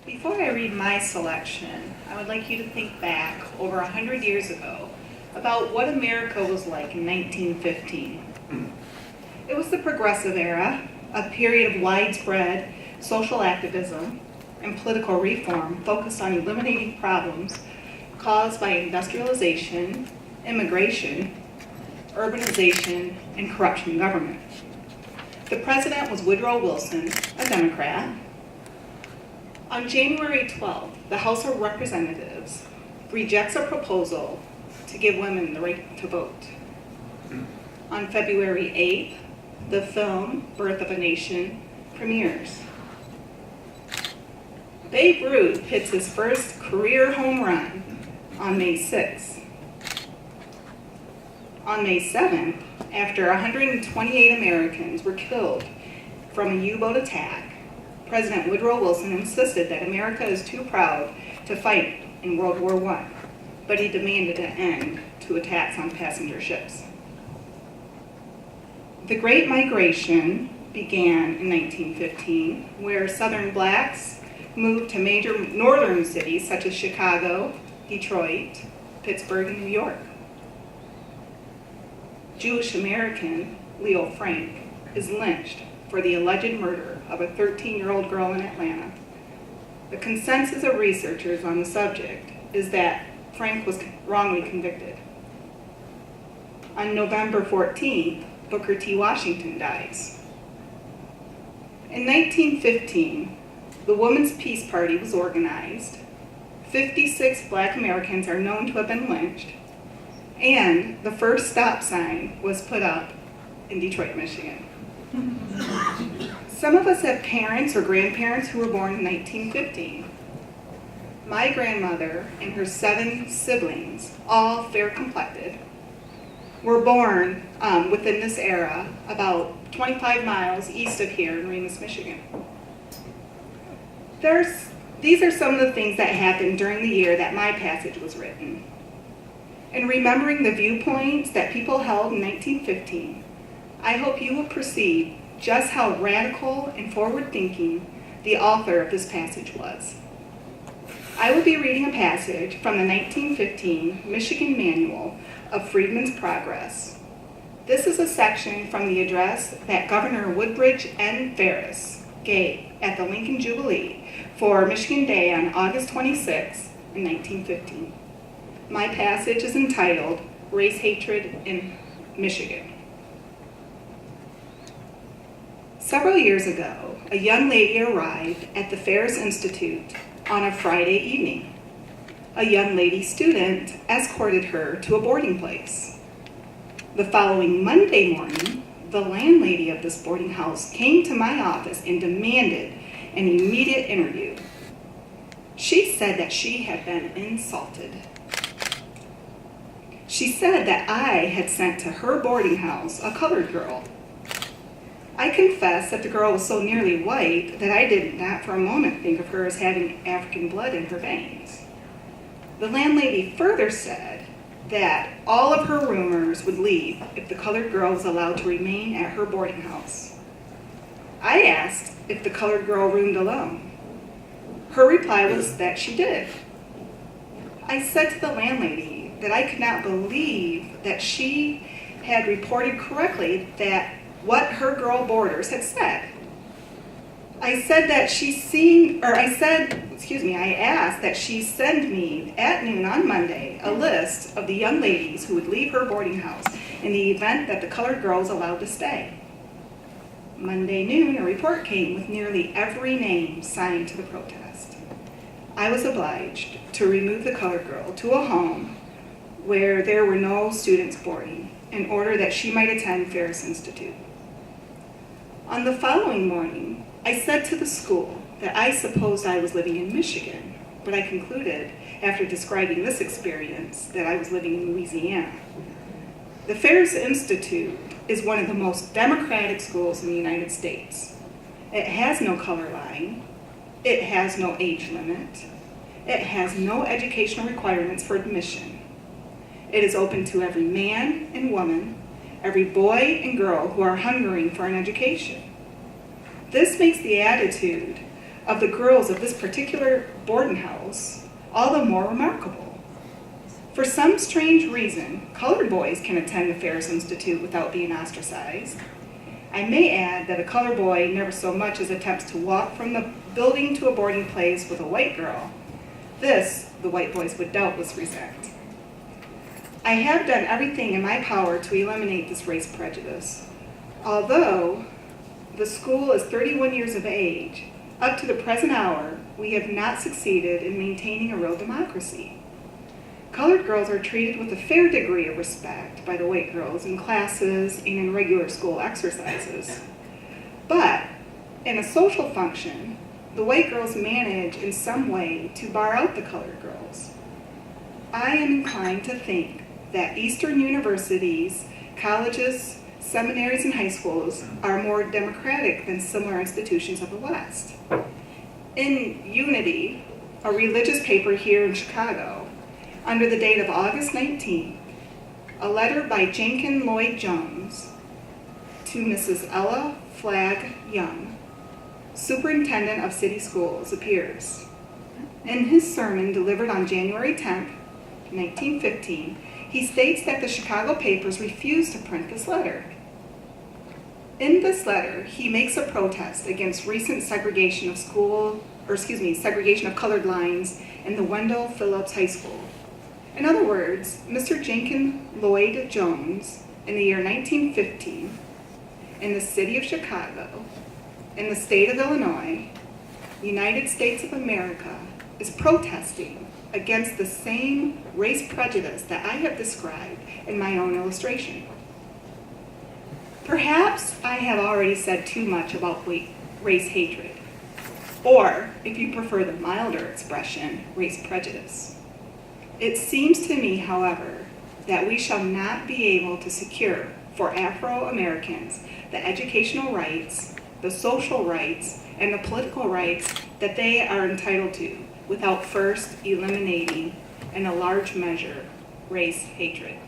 Before I read my selection, I would like you to think back over 100 years ago about what America was like in 1915. It was the Progressive Era, a period of widespread social activism and political reform focused on eliminating problems caused by industrialization, immigration, urbanization, and corruption in government. The president was Woodrow Wilson, a Democrat. On January 12th, the House of Representatives rejects a proposal to give women the right to vote. On February 8th, the film Birth of a Nation premieres. Babe Ruth hits his first career home run on May 6th. On May 7th, after 128 Americans were killed from a U-boat attack, President Woodrow Wilson insisted that America is too proud to fight in World War I, but he demanded an end to attacks on passenger ships. The Great Migration began in 1915, where Southern blacks moved to major northern cities such as Chicago, Detroit, Pittsburgh, and New York. Jewish American Leo Frank is lynched for the alleged murder of a 13-year-old girl in Atlanta. The consensus of researchers on the subject is that Frank was wrongly convicted. On November 14th, Booker T. Washington dies. In 1915, the Women's Peace Party was organized. 56 black Americans are known to have been lynched, and the first stop sign was put up in Detroit, Michigan. Some of us have parents or grandparents who were born in 1915. My grandmother and her 7 siblings, all fair-complected, were born within this era about 25 miles east of here in Remus, Michigan. These are some of the things that happened during the year that my passage was written. In remembering the viewpoints that people held in 1915, I hope you will perceive just how radical and forward-thinking the author of this passage was. I will be reading a passage from the 1915 Michigan Manual of Freedmen's Progress. This is a section from the address that Governor Woodbridge N. Ferris gave at the Lincoln Jubilee for Michigan Day on August 26, in 1915. My passage is entitled, Race Hatred in Michigan. Several years ago, a young lady arrived at the Ferris Institute on a Friday evening. A young lady student escorted her to a boarding place. The following Monday morning, the landlady of this boarding house came to my office and demanded an immediate interview. She said that she had been insulted. She said that I had sent to her boarding house a colored girl. I confess that the girl was so nearly white that I did not for a moment think of her as having African blood in her veins. The landlady further said that all of her roomers would leave if the colored girl was allowed to remain at her boarding house. I asked if the colored girl roomed alone. Her reply was that she did. I said to the landlady that I could not believe that she had reported correctly that what her girl boarders had said. I asked that she send me at noon on Monday a list of the young ladies who would leave her boarding house in the event that the colored girl was allowed to stay. Monday noon, a report came with nearly every name signed to the protest. I was obliged to remove the colored girl to a home where there were no students boarding in order that she might attend Ferris Institute. On the following morning, I said to the school that I supposed I was living in Michigan, but I concluded, after describing this experience, that I was living in Louisiana. The Ferris Institute is one of the most democratic schools in the United States. It has no color line. It has no age limit. It has no educational requirements for admission. It is open to every man and woman, every boy and girl who are hungering for an education. This makes the attitude of the girls of this particular boarding house all the more remarkable. For some strange reason, colored boys can attend the Ferris Institute without being ostracized. I may add that a colored boy never so much as attempts to walk from the building to a boarding place with a white girl. This, the white boys would doubtless resent. I have done everything in my power to eliminate this race prejudice. Although the school is 31 years of age, up to the present hour, we have not succeeded in maintaining a real democracy. Colored girls are treated with a fair degree of respect by the white girls in classes and in regular school exercises. But in a social function, the white girls manage in some way to bar out the colored girls. I am inclined to think that Eastern universities, colleges, seminaries, and high schools are more democratic than similar institutions of the West. In Unity, a religious paper here in Chicago, under the date of August 19th, a letter by Jacklyn Lloyd Jones to Mrs. Ella Flagg Young, Superintendent of City Schools, appears. In his sermon delivered on January 10th, 1915, he states that the Chicago papers refused to print this letter. In this letter, he makes a protest against recent segregation of segregation of colored lines in the Wendell Phillips High School. In other words, Mr. Jacklyn Lloyd Jones, in the year 1915, in the city of Chicago, in the state of Illinois, United States of America, is protesting against the same race prejudice that I have described in my own illustration. Perhaps I have already said too much about race hatred, or, if you prefer the milder expression, race prejudice. It seems to me, however, that we shall not be able to secure for Afro-Americans the educational rights, the social rights, and the political rights that they are entitled to without first eliminating, in a large measure, race hatred.